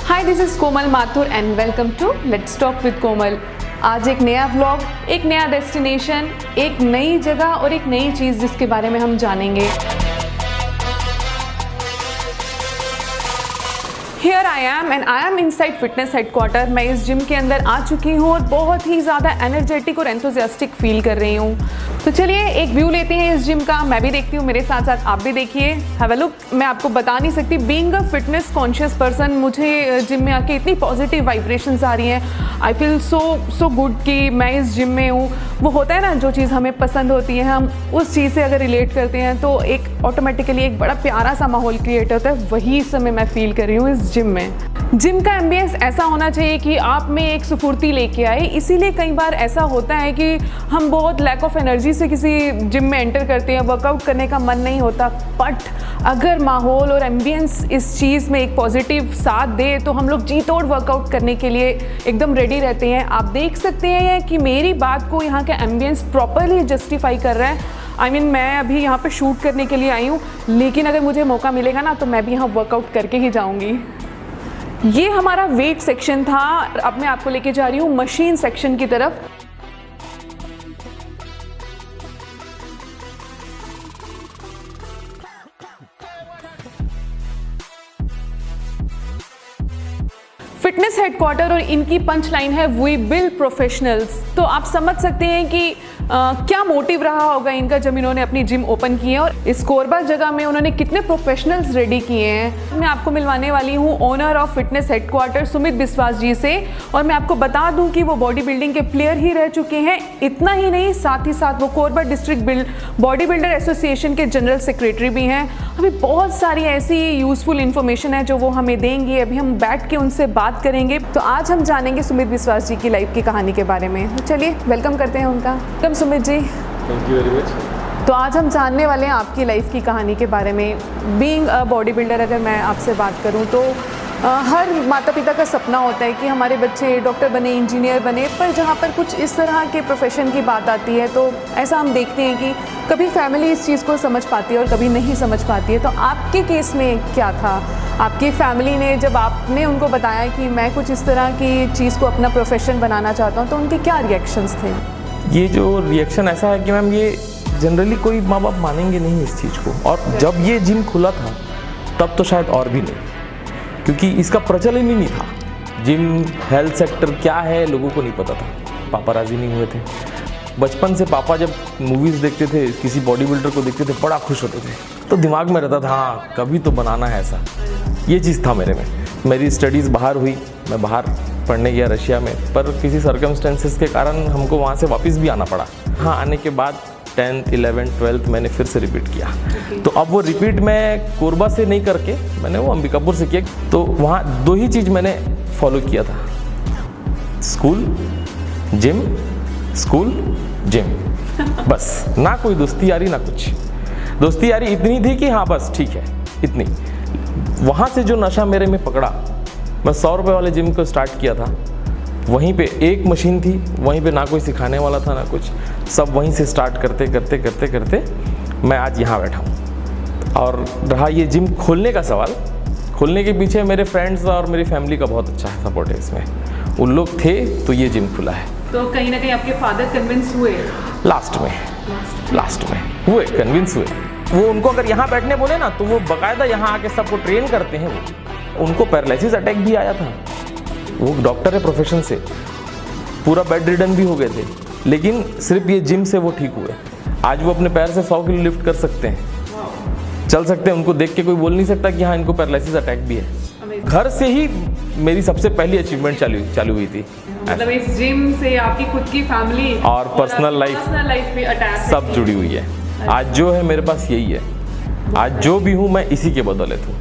Hi, this is Komal Mathur and welcome to let's talk with Komal. आज एक नया व्लॉग, एक नया डेस्टिनेशन, एक नई जगह और एक नई चीज़ जिसके बारे में हम जानेंगे। Here I am and I am inside fitness headquarter. मैं इस जिम के अंदर आ चुकी हूँ और बहुत ही ज़्यादा एनर्जेटिक और एंथुसियास्टिक फील कर रही हूँ। तो चलिए एक व्यू लेते हैं इस जिम का। मैं भी देखती हूँ, मेरे साथ साथ आप भी देखिए। Have a look. मैं आपको बता नहीं सकती, being a fitness conscious person, मुझे जिम में आके इतनी पॉजिटिव वाइब्रेशंस आ रही हैं। आई फील सो गुड कि मैं इस जिम में हूँ। वो होता है ना, जो चीज़ हमें पसंद होती है, हम उस चीज़ से अगर रिलेट करते हैं तो एक ऑटोमेटिकली एक बड़ा प्यारा सा माहौल क्रिएट होता है। वही समय मैं फील कर रही हूँ इस जिम में। जिम का एम्बियंस ऐसा होना चाहिए कि आप में एक स्फूर्ति लेके आए। इसीलिए कई बार ऐसा होता है कि हम बहुत लैक ऑफ एनर्जी से किसी जिम में एंटर करते हैं, वर्कआउट करने का मन नहीं होता। बट अगर माहौल और एम्बियंस इस चीज़ में एक पॉजिटिव साथ दे तो हम लोग जी तोड़ वर्कआउट करने के लिए एकदम रेडी रहते हैं। आप देख सकते हैं कि मेरी बात को यहाँ का एम्बियंस प्रॉपरली जस्टिफाई कर रहा है। मैं अभी यहाँ पे शूट करने के लिए आई हूँ, लेकिन अगर मुझे मौका मिलेगा ना तो मैं भी यहाँ वर्कआउट करके ही जाऊँगी। ये हमारा वेट सेक्शन था। अब मैं आपको लेके जा रही हूँ मशीन सेक्शन की तरफ। फिटनेस हेडक्वार्टर और इनकी पंच लाइन है वी बिल्ड प्रोफेशनल्स। तो आप समझ सकते हैं कि क्या मोटिव रहा होगा इनका जब इन्होंने अपनी जिम ओपन की है और इस कोरबा जगह में उन्होंने कितने प्रोफेशनल्स रेडी किए हैं। मैं आपको मिलवाने वाली हूँ owner of fitness headquarter Sumit Biswas ji से। और मैं आपको बता दूं कि वो बॉडी बिल्डिंग के प्लेयर ही रह चुके हैं। इतना ही नहीं, साथ ही साथ वो Korba district body builder association के जनरल सेक्रेटरी भी हैं। अभी बहुत सारी ऐसी यूजफुल इंफॉर्मेशन है जो वो हमें देंगे। अभी हम बैठ के उनसे बात करेंगे। तो आज हम जानेंगे सुमित बिस्वास जी की लाइफ की कहानी के बारे में। तो चलिए वेलकम करते हैं उनका। Welcome Sumit ji. Thank you very much. तो आज हम जानने वाले हैं आपकी लाइफ की कहानी के बारे में। बीइंग अ बॉडी बिल्डर, अगर मैं आपसे बात करूं तो हर माता पिता का सपना होता है कि हमारे बच्चे डॉक्टर बने, इंजीनियर बने। पर जहाँ पर कुछ इस तरह के प्रोफेशन की बात आती है तो ऐसा हम देखते हैं कि कभी फैमिली इस चीज़ को समझ पाती है और कभी नहीं समझ पाती है। तो आपके केस में क्या था? आपकी फैमिली ने जब आपने उनको बताया कि मैं कुछ इस तरह की चीज़ को अपना प्रोफेशन बनाना चाहता हूँ, तो उनके क्या रिएक्शंस थे? ये जो रिएक्शन ऐसा है कि मैम, ये जनरली कोई माँ बाप मानेंगे नहीं इस चीज़ को। और जब ये जिम खुला था तब तो शायद और भी नहीं, क्योंकि इसका प्रचलन ही नहीं था। जिम हेल्थ सेक्टर क्या है लोगों को नहीं पता था। पापा राजी नहीं हुए थे। बचपन से पापा जब मूवीज़ देखते थे, किसी बॉडी बिल्डर को देखते थे, बड़ा खुश होते थे। तो दिमाग में रहता था हाँ कभी तो बनाना है ऐसा। ये चीज़ था मेरे में। मेरी स्टडीज़ बाहर हुई, मैं बाहर पढ़ने गया रशिया में, पर किसी सर्कमस्टेंसेस के कारण हमको वहाँ से वापस भी आना पड़ा। हाँ, आने के बाद 10th, 11th, 12th मैंने फिर से रिपीट किया। तो अब वो रिपीट मैं कोरबा से नहीं करके मैंने वो अंबिकापुर से किया। तो वहाँ दो ही चीज़ मैंने फॉलो किया था, स्कूल जिम, स्कूल जिम, बस। ना कोई दोस्ती यारी ना कुछ। दोस्ती यारी इतनी थी कि हाँ बस ठीक है, इतनी। वहाँ से जो नशा मेरे में पकड़ा, मैं 100 रुपये वाले जिम को स्टार्ट किया था। वहीं पे एक मशीन थी, वहीं पे ना कोई सिखाने वाला था ना कुछ, सब वहीं से स्टार्ट करते करते करते करते मैं आज यहाँ बैठा हूँ। और रहा ये जिम खोलने का सवाल, खोलने के पीछे मेरे फ्रेंड्स और मेरी फैमिली का बहुत अच्छा सपोर्ट है इसमें। उन लोग थे तो ये जिम खुला है। तो कहीं ना कहीं आपके फादर कन्विंस हुए? लास्ट में हुए, कन्विंस हुए। वो उनको अगर यहाँ बैठने बोले ना तो वो बाकायदा यहाँ आके सबको ट्रेन करते हैं। वो उनको पैरालिसिस अटैक भी आया था। वो डॉक्टर है प्रोफेशन से, पूरा बेड रिडन भी हो गए थे, लेकिन सिर्फ ये जिम से वो ठीक हुए। आज वो अपने पैर से 100 किलो लिफ्ट कर सकते हैं, चल सकते हैं। उनको देख के कोई बोल नहीं सकता कि हाँ इनको पैरालिसिस अटैक भी है। घर से ही मेरी सबसे पहली अचीवमेंट चालू हुई थी। मतलब इस जिम से आपकी खुद की फैमिली और पर्सनल लाइफ भी अटैच सब जुड़ी हुई है। आज जो है मेरे पास यही है। आज जो भी हूँ मैं इसी के बदौलत हूँ।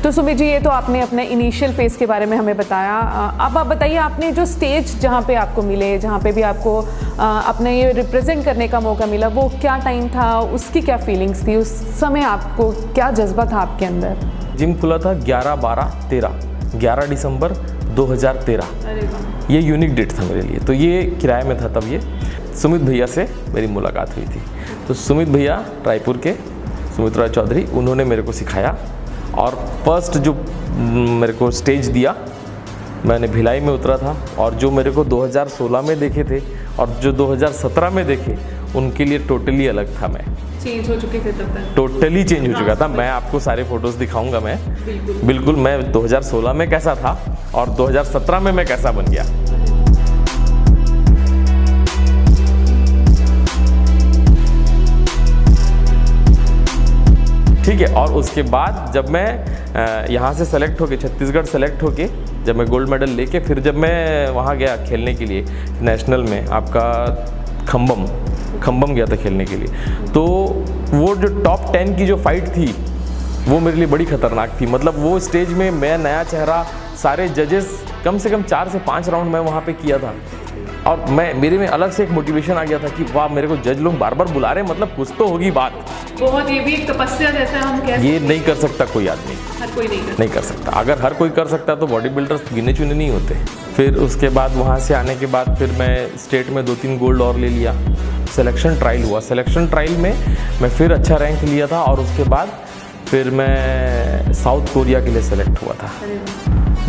तो सुमित जी, ये तो आपने अपने इनिशियल फेज के बारे में हमें बताया। अब आप बताइए, आपने जो स्टेज जहाँ पे आपको मिले, जहाँ पे भी आपको अपने ये रिप्रेजेंट करने का मौका मिला, वो क्या टाइम था, उसकी क्या फीलिंग्स थी उस समय, आपको क्या जज्बा था आपके अंदर? जिम खुला था 11 दिसंबर 2013। ये यूनिक डेट था मेरे लिए। तो ये किराए में था तब। ये सुमित भैया से मेरी मुलाकात हुई थी। तो सुमित भैया रायपुर के, सुमित राय चौधरी, उन्होंने मेरे को सिखाया और फर्स्ट जो मेरे को स्टेज दिया, मैंने भिलाई में उतरा था, और जो मेरे को 2016 में देखे थे और जो 2017 में देखे, उनके लिए टोटली अलग था। मैं चेंज हो चुके थे तब तक, टोटली चेंज हो चुका था। मैं आपको सारे फोटोज दिखाऊंगा। मैं बिल्कुल मैं 2016 में कैसा था और 2017 में मैं कैसा बन गया। ठीक है। और उसके बाद जब मैं यहाँ से सेलेक्ट होके, छत्तीसगढ़ सेलेक्ट होके, जब मैं गोल्ड मेडल लेके फिर जब मैं वहाँ गया खेलने के लिए नेशनल में, आपका खम्बम गया था खेलने के लिए, तो वो जो टॉप 10 की जो फाइट थी वो मेरे लिए बड़ी खतरनाक थी। मतलब वो स्टेज में मैं नया चेहरा, सारे जजेस, कम से कम 4 से 5 राउंड मैं वहाँ पे किया था, और मेरे में अलग से एक मोटिवेशन आ गया था कि वाह, मेरे को जज लोग बार बार बुला रहे हैं, मतलब कुछ तो होगी बात। बहुत, ये भी एक तपस्या जैसा हम कह सकते हैं। ये नहीं कर सकता कोई आदमी, हर कोई नहीं कर सकता। अगर हर कोई कर सकता तो बॉडी बिल्डर्स गिने चुने नहीं होते। फिर उसके बाद वहाँ से आने के बाद फिर मैं स्टेट में 2-3 गोल्ड और ले लिया। सिलेक्शन ट्रायल हुआ, सिलेक्शन ट्रायल में मैं फिर अच्छा रैंक लिया था, और उसके बाद फिर मैं साउथ कोरिया के लिए सेलेक्ट हुआ था।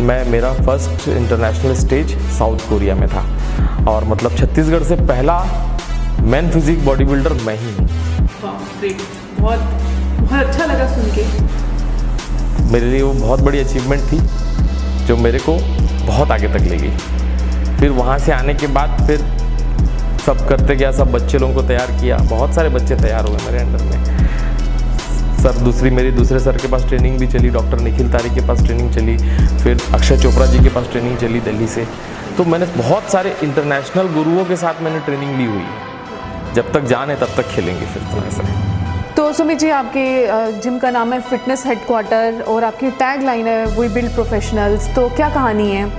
मेरा first international stage south Korea में था, और मतलब छत्तीसगढ़ से पहला मैन फिजिक बॉडी बिल्डर मैं ही हूँ। बहुत बहुत अच्छा लगा सुन के। मेरे लिए वो बहुत बड़ी अचीवमेंट थी जो मेरे को बहुत आगे तक ले गई। फिर वहाँ से आने के बाद फिर सब करते गया, सब बच्चे लोगों को तैयार किया, बहुत सारे बच्चे तैयार हुए मेरे अंडर में। मेरी दूसरे सर के पास ट्रेनिंग भी चली, डॉक्टर निखिल तारी के पास ट्रेनिंग चली, फिर अक्षय चोपड़ा जी के पास ट्रेनिंग चली दिल्ली से। तो मैंने बहुत सारे इंटरनेशनल गुरुओं के साथ मैंने ट्रेनिंग ली हुई है। जब तक जान है तब तक खेलेंगे फिर तो ऐसा है। तो सुमित जी, आपके जिम का नाम है फिटनेस हेडक्वार्टर, और आपकी टैग लाइन है वी बिल्ड प्रोफेशनल्स। तो क्या कहानी है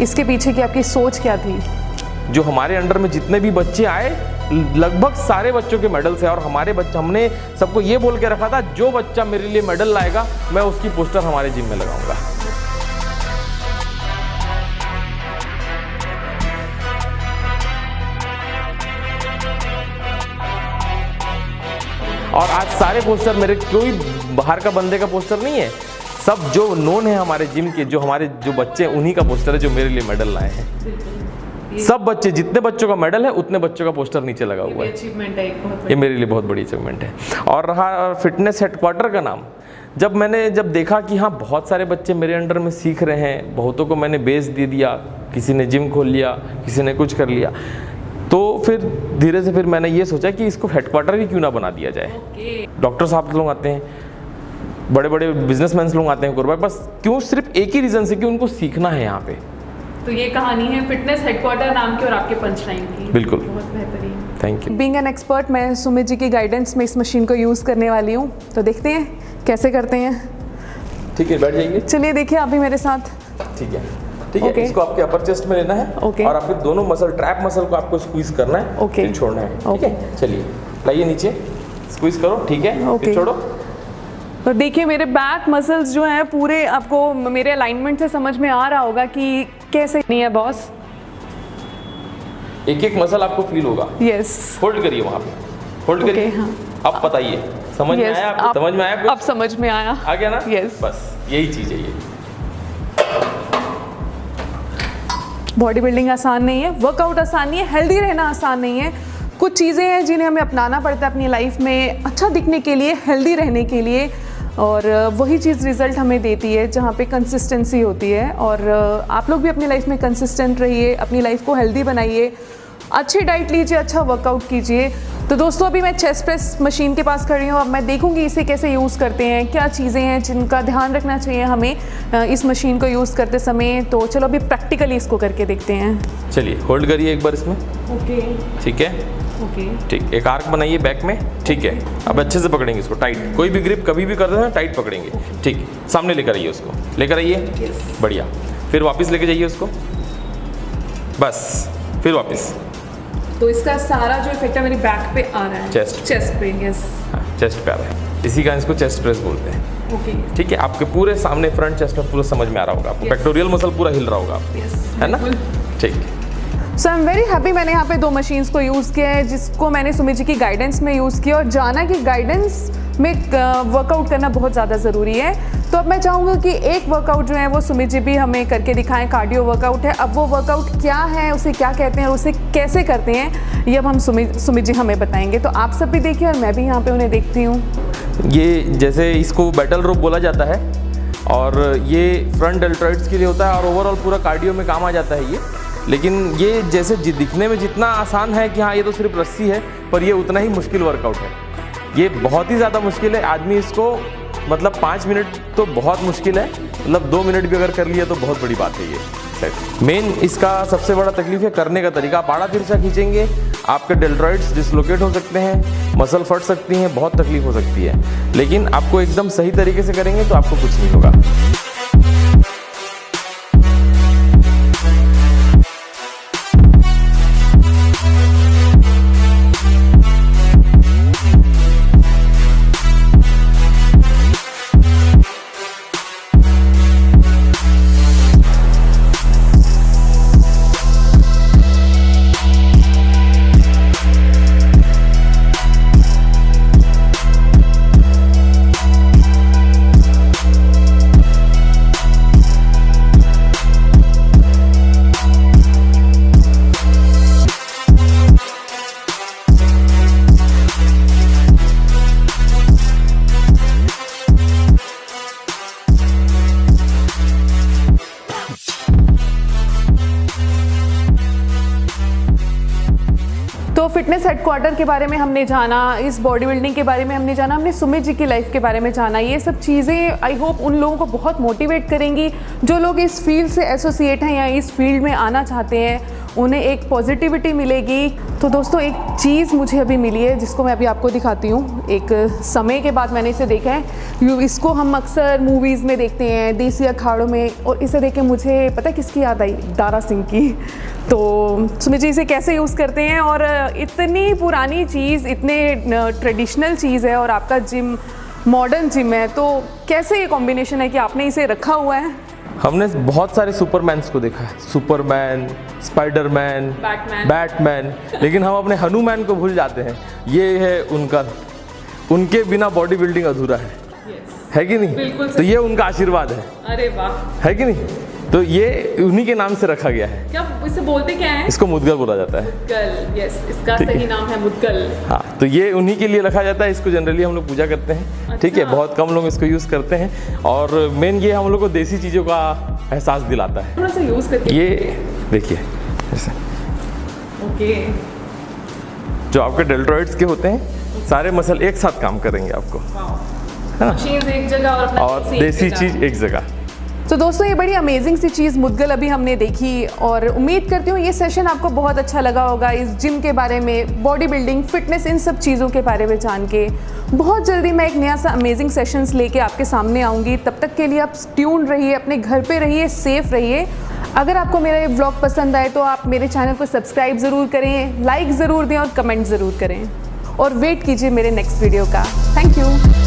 इसके पीछे की, आपकी सोच क्या थी? जो हमारे अंडर में जितने भी बच्चे आए, लगभग सारे बच्चों के मेडल्स हैं, और हमारे बच्चे, हमने सबको ये बोल के रखा था जो बच्चा मेरे लिए मेडल लाएगा मैं उसकी पोस्टर हमारे जिम में लगाऊंगा। और आज सारे पोस्टर मेरे, कोई बाहर का बंदे का पोस्टर नहीं है, सब जो नोन है हमारे जिम के, जो बच्चे हैं उन्हीं का पोस्टर है जो मेरे लिए मेडल लाए हैं। सब बच्चे, जितने बच्चों का मेडल है उतने बच्चों का पोस्टर नीचे लगा हुआ है। अचीवमेंट है, ये मेरे लिए बहुत बड़ी अचीवमेंट है। और रहा फिटनेस हेडक्वार्टर का नाम, जब देखा कि हाँ बहुत सारे बच्चे मेरे अंडर में सीख रहे हैं, बहुतों को मैंने बेस दे दिया, किसी ने जिम खोल लिया, किसी ने कुछ कर लिया, तो फिर धीरे से फिर मैंने ये सोचा कि इसको हेडक्वार्टर ही क्यों ना बना दिया जाए। डॉक्टर साहब लोग आते हैं, बड़े बड़े बिजनेसमैन लोग आते हैं गुरुवार, बस क्यों, सिर्फ एक ही रीज़न से कि उनको सीखना है यहाँ पे। तो ये कहानी है फिटनेस हेडक्वार्टर नाम की और आपके पंच लाइन की। बिल्कुल, बहुत बेहतरीन, thank you. Being an expert, मैं सुमित जी की गाइडेंस में इस मशीन को यूज़ करने वाली हूँ, तो देखते हैं कैसे करते हैं। ठीक है, बैठ जाइए। चलिए देखिए आप भी मेरे साथ। ठीक है, ठीक है। इसको आपके अपर चेस्ट में लेना है, और आपके दोनों मसल, ट्रैप मसल को आपको स्क्वीज करना है, फिर छोड़ना है। ठीक है, चलिए लाइए नीचे, स्क्वीज करो, ठीक है, फिर छोड़ो। तो देखिए मेरे बैक मसल्स जो हैं पूरे, आपको मेरे अलाइनमेंट से समझ में आ रहा होगा कि कैसे नहीं है बॉस। एक एक मसल आपको फील होगा। यस, होल्ड करिए वहाँ पे, होल्ड करिए। हाँ। अब बताइए, समझ में आया आपको? समझ में आया आपको? अब समझ में आया, आ गया ना? यस, बस यही चीज़ है। ये बॉडी बिल्डिंग आसान नहीं है, वर्कआउट आसान नहीं है, हेल्दी रहना आसान नहीं है। कुछ चीज़ें हैं जिन्हें हमें अपनाना पड़ता है अपनी लाइफ में, अच्छा दिखने के लिए, हेल्दी रहने के लिए, और वही चीज़ रिज़ल्ट हमें देती है जहाँ पे कंसिस्टेंसी होती है। और आप लोग भी अपनी लाइफ में कंसिस्टेंट रहिए, अपनी लाइफ को हेल्दी बनाइए, अच्छी डाइट लीजिए, अच्छा वर्कआउट कीजिए। तो दोस्तों अभी मैं चेस्ट प्रेस मशीन के पास खड़ी हूँ, अब मैं देखूँगी इसे कैसे यूज़ करते हैं, क्या चीज़ें हैं जिनका ध्यान रखना चाहिए हमें इस मशीन को यूज़ करते समय। तो चलो अभी प्रैक्टिकली इसको करके देखते हैं। चलिए होल्ड करिए एक बार इसमें। ओके, ठीक है, ओके, ठीक। एक आर्क बनाइए बैक में, ठीक है। अब अच्छे से पकड़ेंगे इसको टाइट, कोई भी ग्रिप कभी भी कर देना टाइट पकड़ेंगे, ठीक। सामने लेकर आइए उसको, लेकर आइए, बढ़िया। फिर वापस लेके जाइए उसको, बस, फिर वापस। तो इसका सारा जो इफेक्ट है मेरी बैक पे आ रहा है, चेस्ट पे। यस, हाँ, चेस्ट पे आ रहा है, इसी का इसको चेस्ट प्रेस बोलते हैं। ओके, ठीक है। आपके पूरे सामने फ्रंट चेस्ट में पूरा समझ में आ रहा होगा आपको, पेक्टोरियल मसल पूरा हिल रहा होगा आपको, है ना? ठीक। सो आई एम वेरी हैप्पी, मैंने यहाँ पे 2 मशीन्स को यूज़ किया है, जिसको मैंने सुमित जी की गाइडेंस में यूज़ किया, और जाना कि गाइडेंस में वर्कआउट करना बहुत ज़्यादा ज़रूरी है। तो अब मैं चाहूँगी कि एक वर्कआउट जो है वो सुमित जी भी हमें करके दिखाएं। कार्डियो वर्कआउट है, अब वो वर्कआउट क्या है, उसे क्या कहते हैं और उसे कैसे करते हैं, ये अब हम सुमित जी हमें बताएंगे। तो आप सब भी देखिए और मैं भी यहाँ पे उन्हें देखती हूँ। ये जैसे इसको बैटल रोप बोला जाता है और ये फ्रंट डेल्टॉइड्स के लिए होता है और ओवरऑल पूरा कार्डियो में काम आ जाता है ये। लेकिन ये जैसे दिखने में जितना आसान है कि हाँ ये तो सिर्फ रस्सी है, पर ये उतना ही मुश्किल वर्कआउट है। ये बहुत ही ज़्यादा मुश्किल है। आदमी इसको मतलब 5 मिनट तो बहुत मुश्किल है, मतलब 2 मिनट भी अगर कर लिया तो बहुत बड़ी बात है ये सेट। मेन इसका सबसे बड़ा तकलीफ है करने का तरीका। आप आड़ा तिरछा खींचेंगे, आपके डेल्टॉइड्स डिसलोकेट हो सकते हैं, मसल फट सकती हैं, बहुत तकलीफ हो सकती है। लेकिन आपको एकदम सही तरीके से करेंगे तो आपको कुछ नहीं होगा। तो फिटनेस हेडक्वार्टर के बारे में हमने जाना, इस बॉडी बिल्डिंग के बारे में हमने जाना, हमने सुमित जी की लाइफ के बारे में जाना। ये सब चीज़ें आई होप उन लोगों को बहुत मोटिवेट करेंगी जो लोग इस फील्ड से एसोसिएट हैं या इस फील्ड में आना चाहते हैं, उन्हें एक पॉजिटिविटी मिलेगी। तो दोस्तों एक चीज़ मुझे अभी मिली है जिसको मैं अभी आपको दिखाती हूँ। एक समय के बाद मैंने इसे देखा है। इसको हम अक्सर मूवीज़ में देखते हैं, देसी अखाड़ों में, और इसे देख के मुझे पता है किसकी याद आई? दारा सिंह की। तो सुमित जी इसे कैसे यूज़ करते हैं, और इतनी पुरानी चीज़, इतने ट्रेडिशनल चीज़ है और आपका जिम मॉडर्न जिम है, तो कैसे ये कॉम्बिनेशन है कि आपने इसे रखा हुआ है? हमने बहुत सारे सुपरमैन्स को देखा है, सुपरमैन, स्पाइडरमैन, बैटमैन, लेकिन हम अपने हनुमान को भूल जाते हैं। ये है उनका, उनके बिना बॉडी बिल्डिंग अधूरा है कि नहीं? तो ये उनका आशीर्वाद है। अरे वाह, है कि नहीं? तो ये उन्हीं के नाम से रखा गया है। क्या इसे बोलते क्या है? इसको मुद्गल बोला जाता है। मुद्गल, यस, इसका सही नाम है मुद्गल। हाँ, तो ये उन्हीं के लिए रखा जाता है। इसको जनरली हम लोग पूजा करते हैं। ठीक है, बहुत कम लोग इसको यूज़ करते हैं और मेन ये हम लोग को देसी चीज़ों का एहसास दिलाता है। थोड़ा सा यूज़ करके ये देखिए ऐसे, ओके, जो आपके डेल्टॉइड्स के होते हैं सारे मसल एक साथ काम करेंगे आपको, है ना? मशीन एक जगह और देसी चीज़ एक जगह। तो दोस्तों ये बड़ी अमेजिंग सी चीज़ मुद्गल अभी हमने देखी और उम्मीद करती हूँ ये सेशन आपको बहुत अच्छा लगा होगा। इस जिम के बारे में, बॉडी बिल्डिंग, फिटनेस, इन सब चीज़ों के बारे में जान के बहुत जल्दी मैं एक नया सा अमेजिंग सेशंस लेके आपके सामने आऊँगी। तब तक के लिए आप ट्यून रहिए, अपने घर पे रहिए, सेफ रहिए। अगर आपको मेरा ये व्लॉग पसंद आए तो आप मेरे चैनल को सब्सक्राइब ज़रूर करें, लाइक ज़रूर दें और कमेंट ज़रूर करें, और वेट कीजिए मेरे नेक्स्ट वीडियो का। Thank you.